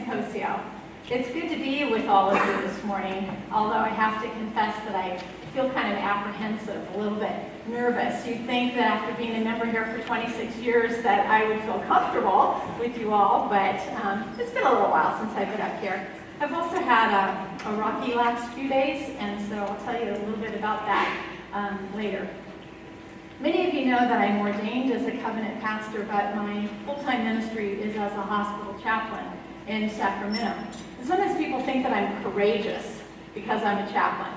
in Cosio. It's good to be with all of you this morning, although I have to confess that I feel kind of apprehensive, a little bit nervous. You'd think that after being a member here for 26 years that I would feel comfortable with you all, but it's been a little while since I've been up here. I've also had a rocky last few days, and so I'll tell you a little bit about that later. Many of you know that I'm ordained as a covenant pastor, but my full-time ministry is as a hospital chaplain in Sacramento. And sometimes people think that I'm courageous because I'm a chaplain,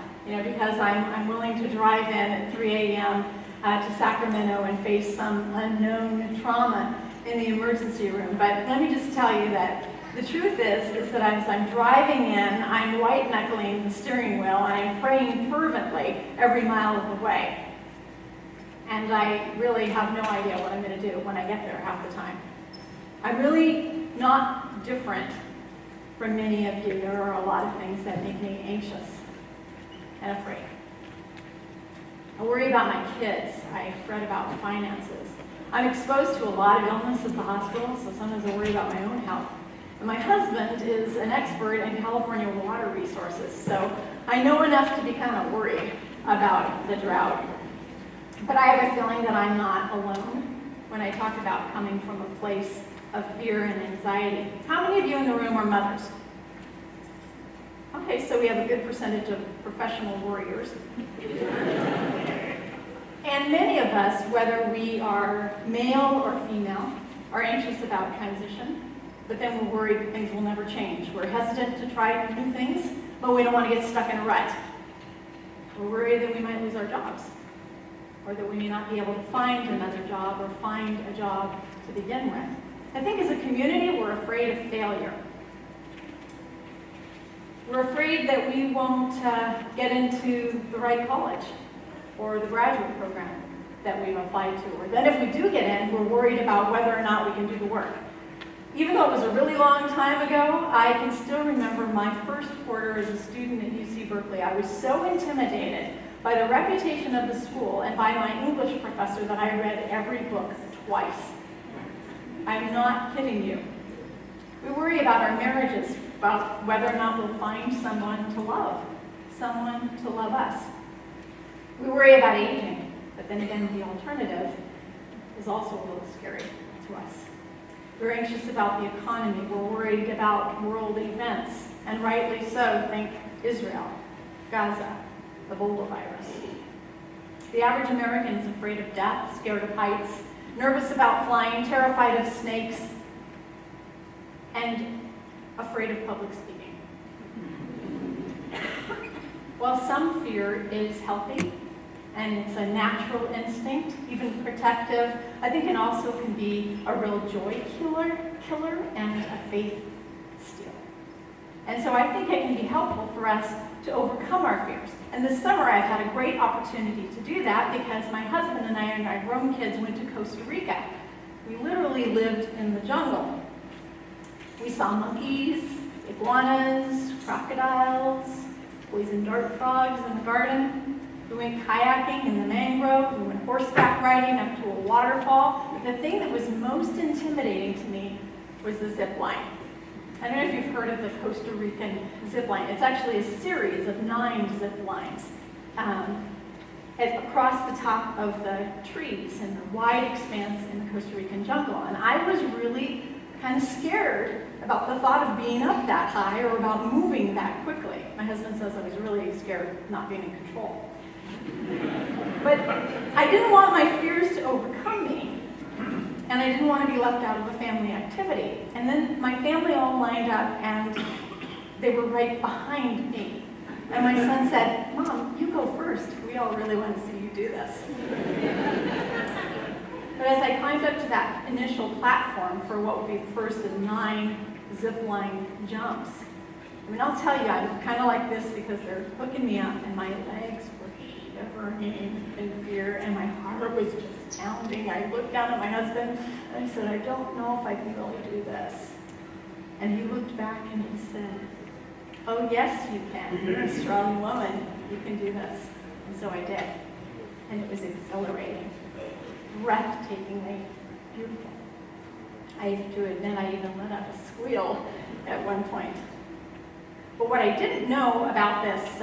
because I'm willing to drive in at 3 a.m. To Sacramento and face some unknown trauma in the emergency room. But let me just tell you that the truth is that as I'm driving in, I'm white-knuckling the steering wheel and I'm praying fervently every mile of the way. And I really have no idea what I'm going to do when I get there half the time. I'm really not different from many of you. There are a lot of things that make me anxious and afraid. I worry about my kids. I fret about finances. I'm exposed to a lot of illness at the hospital, so sometimes I worry about my own health. And my husband is an expert in California water resources, so I know enough to be kind of worried about the drought. But I have a feeling that I'm not alone when I talk about coming from a place of fear and anxiety. How many of you in the room are mothers? Okay, so we have a good percentage of professional worriers. And many of us, whether we are male or female, are anxious about transition, but then we're worried that things will never change. We're hesitant to try new things, but we don't want to get stuck in a rut. We're worried that we might lose our jobs, or that we may not be able to find another job or find a job to begin with. I think as a community, we're afraid of failure. We're afraid that we won't get into the right college or the graduate program that we've applied to. Or then if we do get in, we're worried about whether or not we can do the work. Even though it was a really long time ago, I can still remember my first quarter as a student at UC Berkeley. I was so intimidated by the reputation of the school and by my English professor that I read every book twice. I'm not kidding you. We worry about our marriages, about whether or not we'll find someone to love us. We worry about aging, but then again, the alternative is also a little scary to us. We're anxious about the economy. We're worried about world events, and rightly so. Think Israel, Gaza, Ebola virus. The average American is afraid of death, scared of heights, nervous about flying, terrified of snakes, and afraid of public speaking. While some fear is healthy, and it's a natural instinct, even protective, I think it also can be a real joy killer and a faith stealer. And so I think it can be helpful for us to overcome our fears. And this summer I've had a great opportunity to do that because my husband and I and our grown kids went to Costa Rica. We literally lived in the jungle. We saw monkeys, iguanas, crocodiles, poison dart frogs in the garden. We went kayaking in the mangrove. We went horseback riding up to a waterfall. But the thing that was most intimidating to me was the zip line. I don't know if you've heard of the Costa Rican zip line. It's actually a series of 9 zip lines across the top of the trees in the wide expanse in the Costa Rican jungle. And I was really kind of scared about the thought of being up that high or about moving that quickly. My husband says I was really scared of not being in control. But I didn't want my fears to overcome me, and I didn't want to be left out of a family activity. And then my family all lined up, and they were right behind me. And my son said, "Mom, you go first. We all really want to see you do this." But as I climbed up to that initial platform for what would be the first of 9 zip line jumps, I mean, I'll tell you, I'm kind of like this because they're hooking me up, and my legs were shivering in fear, and my heart was just pounding. I looked down at my husband, and I said, "I don't know if I can really do this." And he looked back and he said, "Oh, yes, you can. You're a strong woman. You can do this." And so I did. And it was exhilarating, breathtakingly beautiful. I have to admit, I even let out a squeal at one point. But what I didn't know about this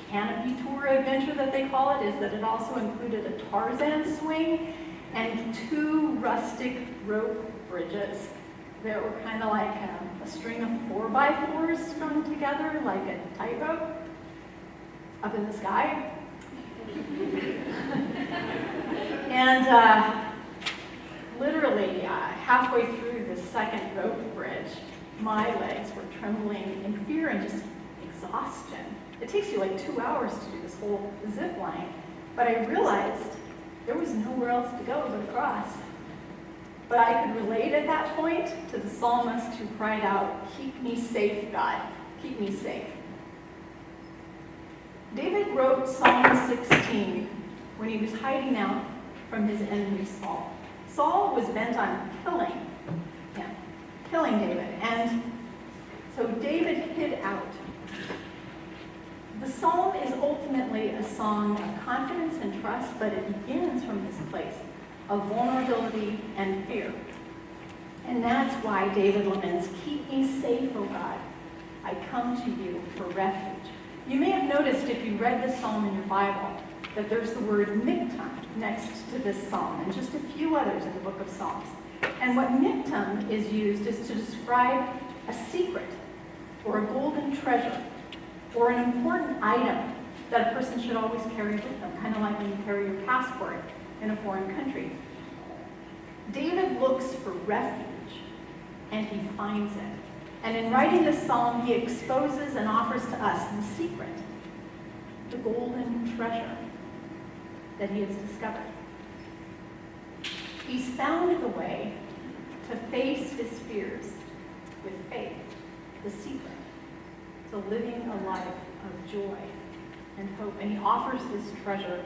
canopy tour adventure that they call it is that it also included a Tarzan swing and 2 rustic rope bridges that were kind of like a string of 4x4s strung together like a tightrope up in the sky. And literally halfway through the second rope bridge, my legs were trembling in fear and just exhaustion. It takes you like 2 hours to do this whole zip line, but I realized there was nowhere else to go but across. But I could relate at that point to the psalmist who cried out, "Keep me safe, God, keep me safe." David wrote Psalm 16 when he was hiding out from his enemy Saul. Saul was bent on killing David, and so David hid out. The psalm is ultimately a song of confidence and trust, but it begins from this place of vulnerability and fear. And that's why David laments, "Keep me safe, O God. I come to you for refuge." You may have noticed if you read this psalm in your Bible that there's the word miktam next to this psalm, and just a few others in the book of Psalms. And what miktam is used is to describe a secret or a golden treasure or an important item that a person should always carry with them, kind of like when you carry your passport in a foreign country. David looks for refuge, and he finds it. And in writing this psalm, he exposes and offers to us the secret, the golden treasure that he has discovered. He's found the way to face his fears with faith, the secret to living a life of joy and hope. And he offers this treasure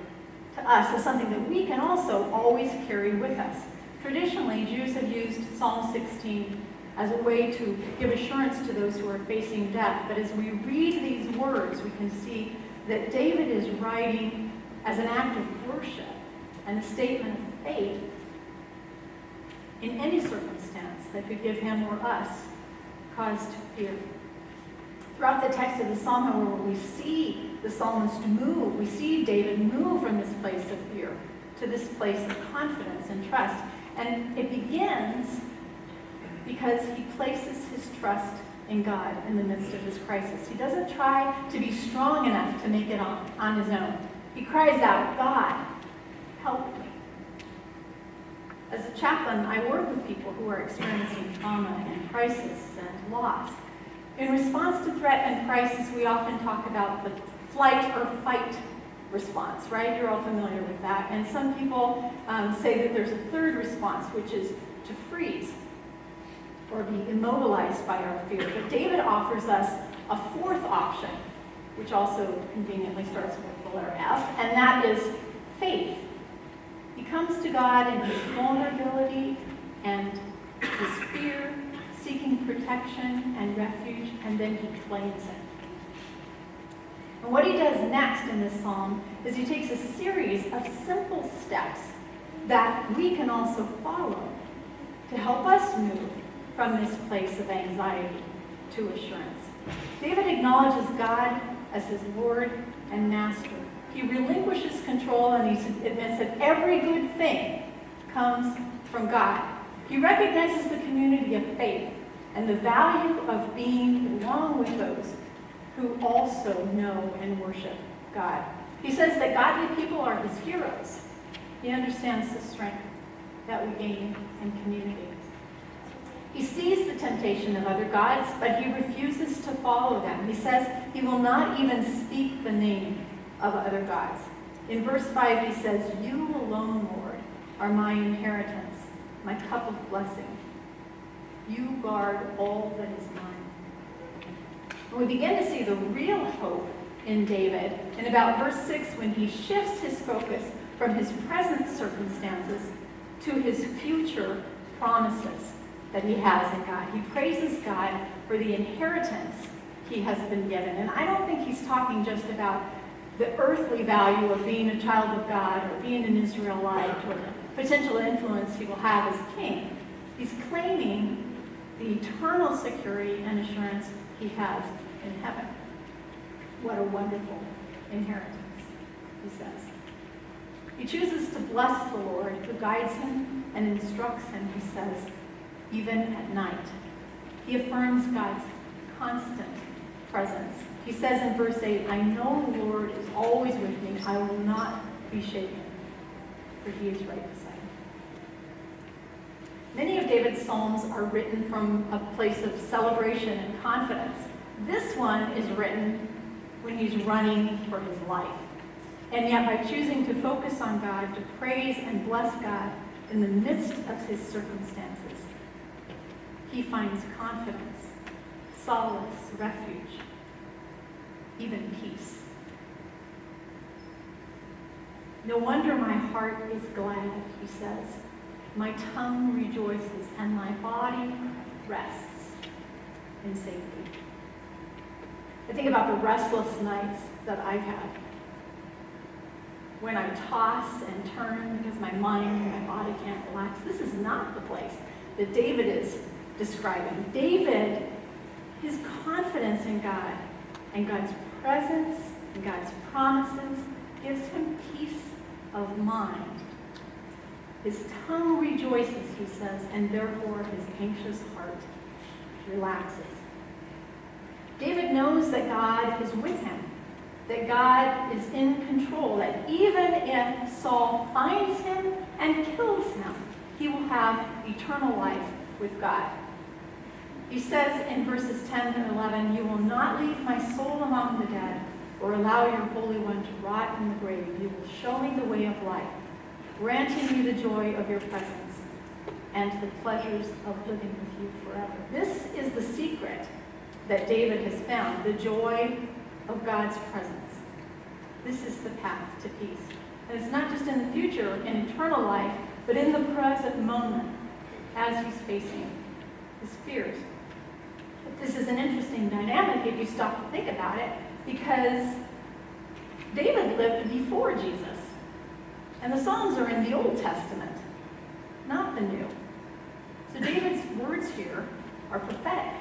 to us as something that we can also always carry with us. Traditionally, Jews have used Psalm 16 as a way to give assurance to those who are facing death. But as we read these words, we can see that David is writing as an act of worship and a statement of faith in any circumstance that could give him or us cause to fear. Throughout the text of the psalm, however, we see the psalmist move. We see David move from this place of fear to this place of confidence and trust. And it begins because he places his trust in God in the midst of his crisis. He doesn't try to be strong enough to make it on his own. He cries out, "God, help me." As a chaplain, I work with people who are experiencing trauma and crisis and loss. In response to threat and crisis, we often talk about the flight or fight response, right? You're all familiar with that. And some people say that there's a third response, which is to freeze or be immobilized by our fear. But David offers us a fourth option, which also conveniently starts with the letter F, and that is faith. He comes to God in his vulnerability and his fear, seeking protection and refuge, and then he claims it. And what he does next in this psalm is he takes a series of simple steps that we can also follow to help us move from this place of anxiety to assurance. David acknowledges God as his Lord and Master. He relinquishes control and he admits that every good thing comes from God. He recognizes the community of faith and the value of being along with those who also know and worship God. He says that godly people are his heroes. He understands the strength that we gain in community. He sees the temptation of other gods, but he refuses to follow them. He says he will not even speak the name of other gods. In verse 5, he says, "You alone, Lord, are my inheritance, my cup of blessing. You guard all that is mine." And we begin to see the real hope in David in about verse 6 when he shifts his focus from his present circumstances to his future promises that he has in God. He praises God for the inheritance he has been given. And I don't think he's talking just about the earthly value of being a child of God or being an Israelite or the potential influence he will have as king. He's claiming the eternal security and assurance he has in heaven. What a wonderful inheritance, he says. He chooses to bless the Lord, who guides him and instructs him, he says, even at night. He affirms God's constant presence. He says in verse 8, I know the Lord is always with me. I will not be shaken, for he is right beside me. Many of David's psalms are written from a place of celebration and confidence. This one is written when he's running for his life. And yet by choosing to focus on God, to praise and bless God in the midst of his circumstances, he finds confidence, solace, refuge, even peace. No wonder my heart is glad, he says. My tongue rejoices and my body rests in safety. I think about the restless nights that I've had, when I toss and turn because my mind and my body can't relax. This is not the place that David is describing. David, his confidence in God and God's presence and God's promises gives him peace of mind. His tongue rejoices, he says, and therefore his anxious heart relaxes. David knows that God is with him, that God is in control, that even if Saul finds him and kills him, he will have eternal life with God. He says in verses 10 and 11, you will not leave my soul among the dead or allow your Holy One to rot in the grave. You will show me the way of life, granting me the joy of your presence and the pleasures of living with you forever. This is the secret that David has found, the joy of God's presence. This is the path to peace. And it's not just in the future, in eternal life, but in the present moment as he's facing his fears. But this is an interesting dynamic if you stop to think about it, because David lived before Jesus. And the Psalms are in the Old Testament, not the New. So David's words here are prophetic.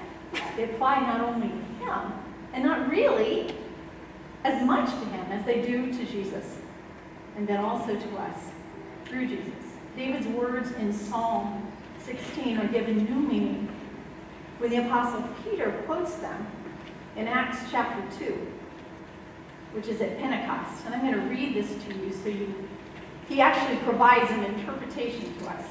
They apply not only to him, and not really as much to him as they do to Jesus, and then also to us through Jesus. David's words in Psalm 16 are given new meaning when the Apostle Peter quotes them in Acts chapter 2, which is at Pentecost. And I'm going to read this to you so he actually provides an interpretation to us.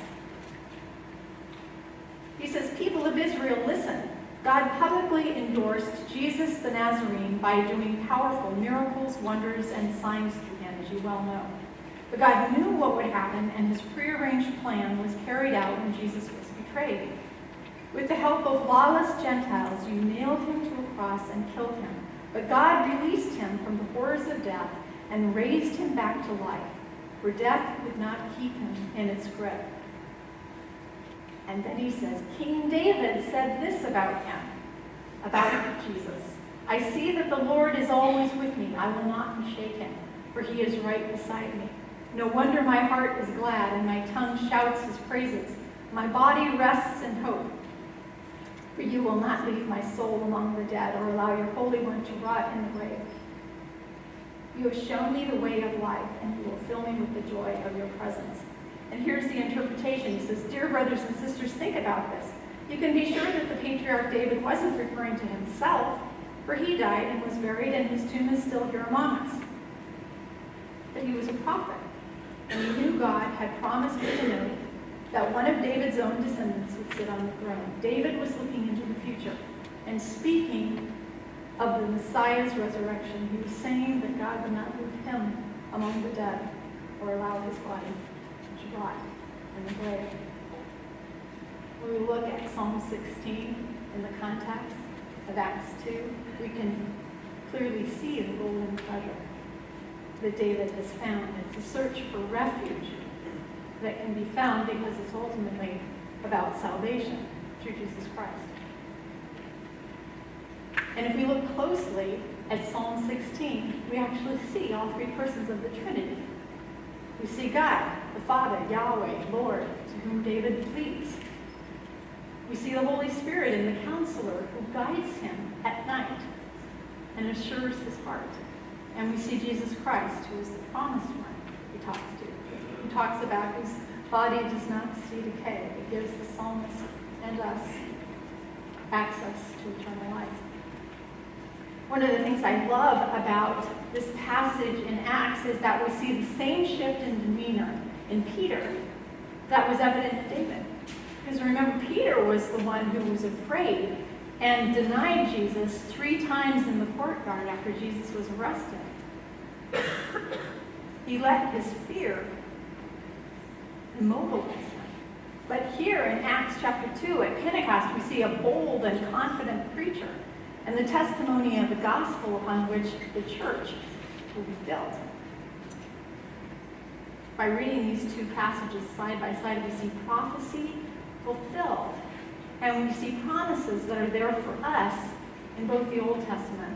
He says, people of Israel, listen. God publicly endorsed Jesus the Nazarene by doing powerful miracles, wonders, and signs through him, as you well know. But God knew what would happen, and his prearranged plan was carried out when Jesus was betrayed. With the help of lawless Gentiles, you nailed him to a cross and killed him. But God released him from the horrors of death and raised him back to life, for death could not keep him in its grip. And then he says, King David said this about him, about Jesus. I see that the Lord is always with me. I will not be shaken, for he is right beside me. No wonder my heart is glad and my tongue shouts his praises. My body rests in hope, for you will not leave my soul among the dead or allow your Holy One to rot in the grave. You have shown me the way of life, and you will fill me with the joy of your presence. And here's the interpretation. He says, dear brothers and sisters, think about this. You can be sure that the patriarch David wasn't referring to himself, for he died and was buried, and his tomb is still here among us. But he was a prophet, and he knew God had promised to know that one of David's own descendants would sit on the throne. David was looking into the future and speaking of the Messiah's resurrection. He was saying that God would not leave him among the dead or allow his body to rot in the grave. When we look at Psalm 16 in the context of Acts 2, we can clearly see the golden treasure that David has found. It's a search for refuge that can be found because it's ultimately about salvation through Jesus Christ. And if we look closely at Psalm 16, we actually see all three persons of the Trinity. We see God, the Father, Yahweh, Lord, to whom David pleads. We see the Holy Spirit in the counselor who guides him at night and assures his heart. And we see Jesus Christ, who is the promised one he talks to, who talks about whose body does not see decay, but gives the psalmist and us access to eternal life. One of the things I love about this passage in Acts is that we see the same shift in demeanor in Peter that was evident in David. Because remember, Peter was the one who was afraid and denied Jesus 3 times in the courtyard after Jesus was arrested. He let his fear immobilize him. But here in Acts chapter 2 at Pentecost, we see a bold and confident preacher and the testimony of the gospel upon which the church will be built. By reading these 2 passages side by side, we see prophecy fulfilled, and we see promises that are there for us in both the Old Testament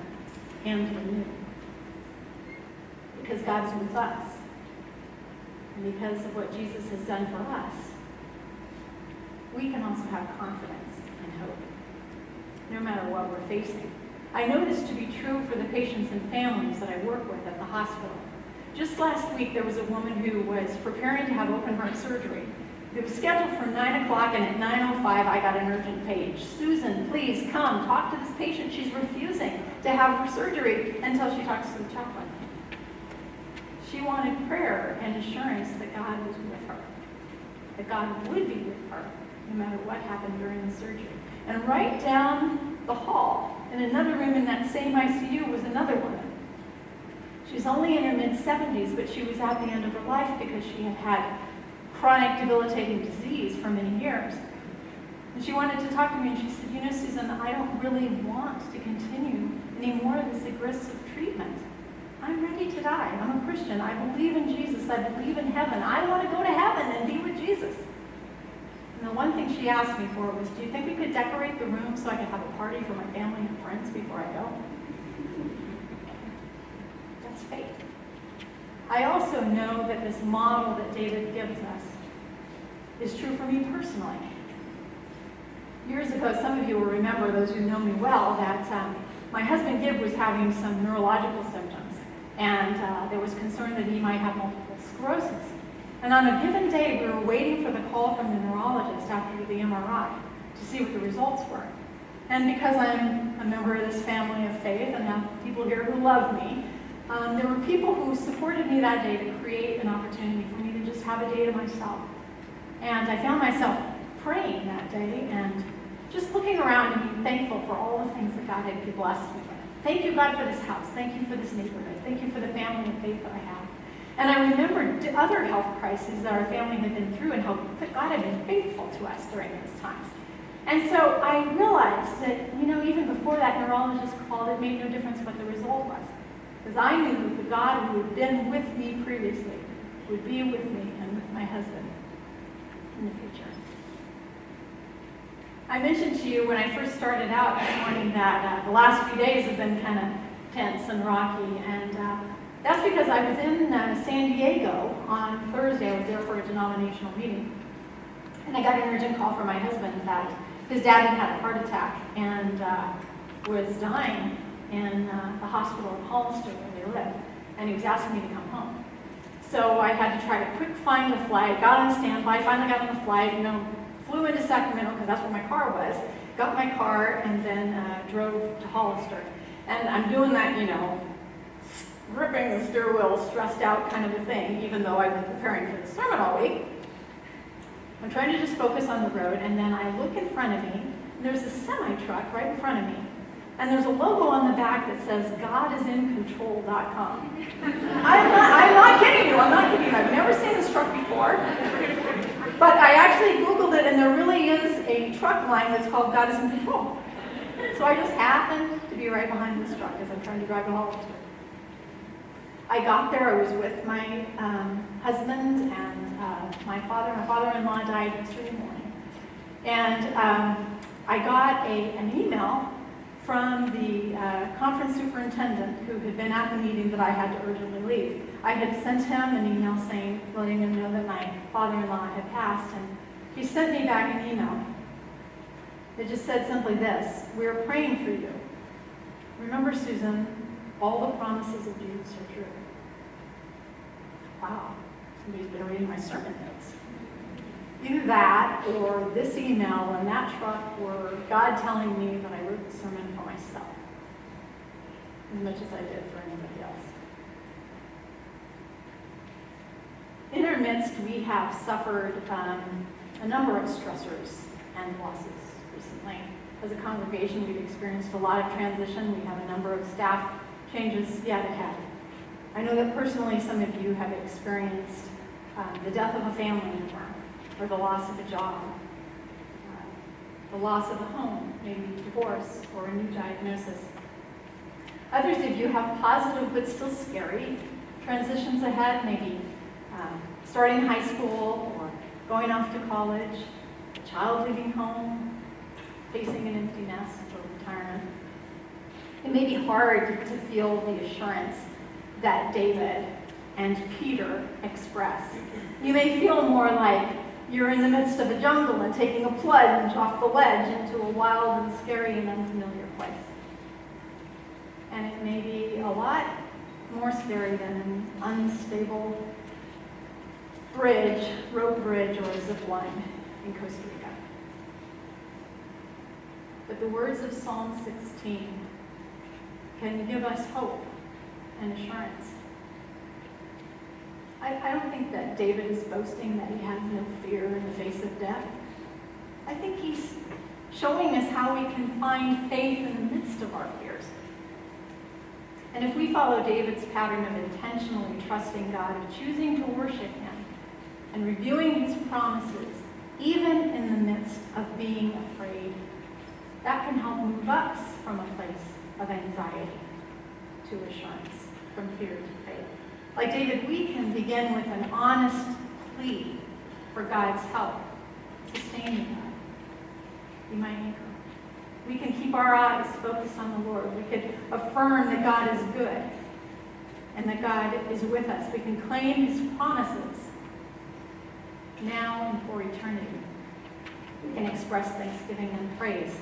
and the New. Because God is with us, and because of what Jesus has done for us, we can also have confidence and hope, no matter what we're facing. I know this to be true for the patients and families that I work with at the hospital. Just last week, there was a woman who was preparing to have open heart surgery. It was scheduled for 9 o'clock, and at 9:05, I got an urgent page. Susan, please come, talk to this patient. She's refusing to have her surgery until she talks to the chaplain. She wanted prayer and assurance that God was with her, that God would be with her, no matter what happened during the surgery. And right down the hall, in another room in that same ICU, was another woman. She's only in her mid-70s, but she was at the end of her life because she had had chronic debilitating disease for many years. And she wanted to talk to me, and she said, you know, Susan, I don't really want to continue any more of this aggressive treatment. I'm ready to die. I'm a Christian. I believe in Jesus. I believe in heaven. I want to go to heaven and be with Jesus. And the one thing she asked me for was, do you think we could decorate the room so I could have a party for my family and friends before I go? That's faith. I also know that this model that David gives us is true for me personally. Years ago, some of you will remember, those who know me well, that my husband Gib was having some neurological symptoms, and there was concern that he might have multiple sclerosis. And on a given day, we were waiting for the call from the neurologist after the MRI to see what the results were. And because I'm a member of this family of faith and have people here who love me, there were people who supported me that day to create an opportunity for me to just have a day to myself. And I found myself praying that day and just looking around and being thankful for all the things that God had blessed me with. Thank you, God, for this house. Thank you for this neighborhood. Thank you for the family of faith that I have. And I remembered other health crises that our family had been through and how God had been faithful to us during those times. And so I realized that, you know, even before that neurologist called, it made no difference what the result was. Because I knew that the God who had been with me previously would be with me and with my husband in the future. I mentioned to you when I first started out this morning that the last few days have been kind of tense and rocky, and that's because I was in San Diego on Thursday. I was there for a denominational meeting, and I got an urgent call from my husband that his dad had had a heart attack and was dying in the hospital in Hollister where they live, and he was asking me to come home. So I had to try to quick find a flight, got on standby, finally got on the flight, you know, flew into Sacramento because that's where my car was, got my car, and then drove to Hollister. And I'm doing that, you know, gripping the steering wheel, stressed out kind of a thing, even though I've been preparing for the sermon all week. I'm trying to just focus on the road, and then I look in front of me, and there's a semi-truck right in front of me. And there's a logo on the back that says, GodIsInControl.com. I'm not kidding you, I'm not kidding you. I've never seen this truck before. But I actually Googled it, and there really is a truck line that's called God is in Control. So I just happened to be right behind this truck as I'm trying to drive to Hollister. I got there, I was with my husband and my father. My father-in-law died yesterday morning. And I got an email from the conference superintendent who had been at the meeting that I had to urgently leave. I had sent him an email saying, letting him know that my father-in-law had passed, and he sent me back an email It just said simply this: we are praying for you. Remember, Susan, all the promises of Jesus are true. Wow, somebody's been reading my sermon notes. Either that, or this email in that truck, or God telling me that I wrote the sermon for myself, as much as I did for anybody else. In our midst, we have suffered a number of stressors and losses recently. As a congregation, we've experienced a lot of transition. We have a number of staff changes yet ahead. I know that personally some of you have experienced the death of a family member, or the loss of a job, the loss of a home, maybe divorce, or a new diagnosis. Others of you have positive but still scary transitions ahead, maybe starting high school or going off to college, a child leaving home, facing an empty nest or retirement. It may be hard to feel the assurance that David and Peter express. You may feel more like you're in the midst of a jungle and taking a plunge off the ledge into a wild and scary and unfamiliar place. And it may be a lot more scary than an unstable rope bridge, or a zip line in Costa Rica. But the words of Psalm 16 can give us hope and assurance. I don't think that David is boasting that he has no fear in the face of death. I think he's showing us how we can find faith in the midst of our fears. And if we follow David's pattern of intentionally trusting God, of choosing to worship him, and reviewing his promises, even in the midst of being afraid, that can help move us from a place of anxiety to assurance, from fear to faith. Like David, we can begin with an honest plea for God's help, sustaining God. Be my anchor. We can keep our eyes focused on the Lord. We could affirm that God is good and that God is with us. We can claim his promises now and for eternity. We can express thanksgiving and praise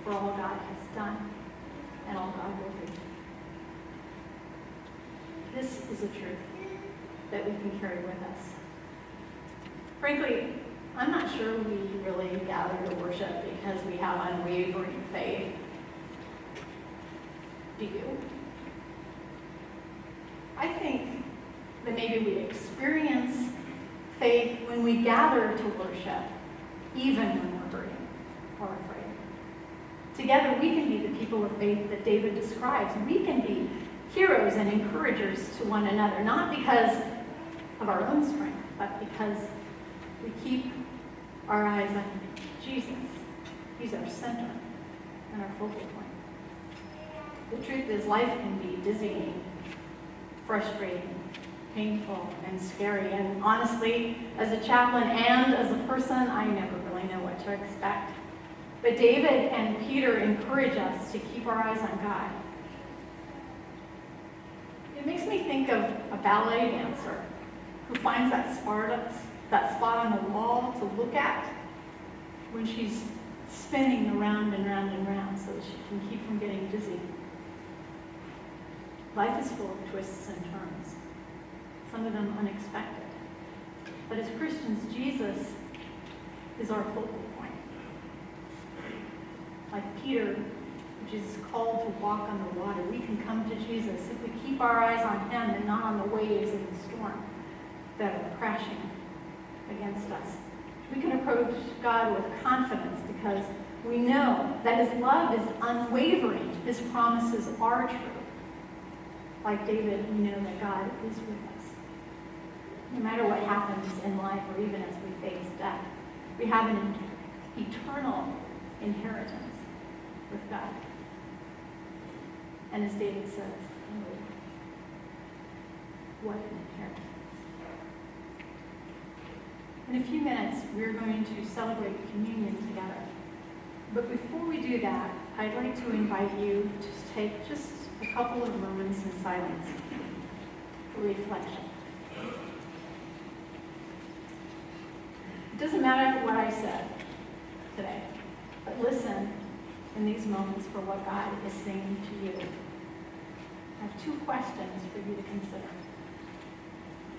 for all God has done and all God will do. This is a truth that we can carry with us. Frankly, I'm not sure we really gather to worship because we have unwavering faith. Do you? I think that maybe we experience faith when we gather to worship, even when we're hurting or afraid. Together, we can be the people of faith that David describes. We can be heroes and encouragers to one another, not because of our own strength, but because we keep our eyes on Jesus. He's our center and our focal point. The truth is, life can be dizzying, frustrating, painful, and scary. And honestly, as a chaplain and as a person, I never really know what to expect. But David and Peter encourage us to keep our eyes on God. It makes me think of a ballet dancer who finds that spot on the wall to look at when she's spinning around and round and round so that she can keep from getting dizzy. Life is full of twists and turns, some of them unexpected. But as Christians, Jesus is our focal point. Like Peter, Jesus called to walk on the water. We can come to Jesus if we keep our eyes on him and not on the waves of the storm that are crashing against us. We can approach God with confidence because we know that his love is unwavering. His promises are true. Like David, we know that God is with us. No matter what happens in life or even as we face death, we have an eternal inheritance with God. And as David says, oh, what an inheritance. In a few minutes, we're going to celebrate communion together. But before we do that, I'd like to invite you to take just a couple of moments in silence for reflection. It doesn't matter what I said today, but listen in these moments for what God is saying to you. I have two questions for you to consider.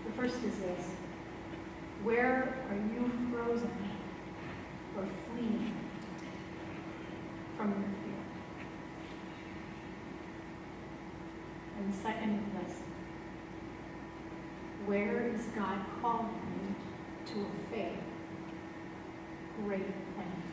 The first is this: where are you frozen or fleeing from your fear? And the second is this: where is God calling you to a faith greater than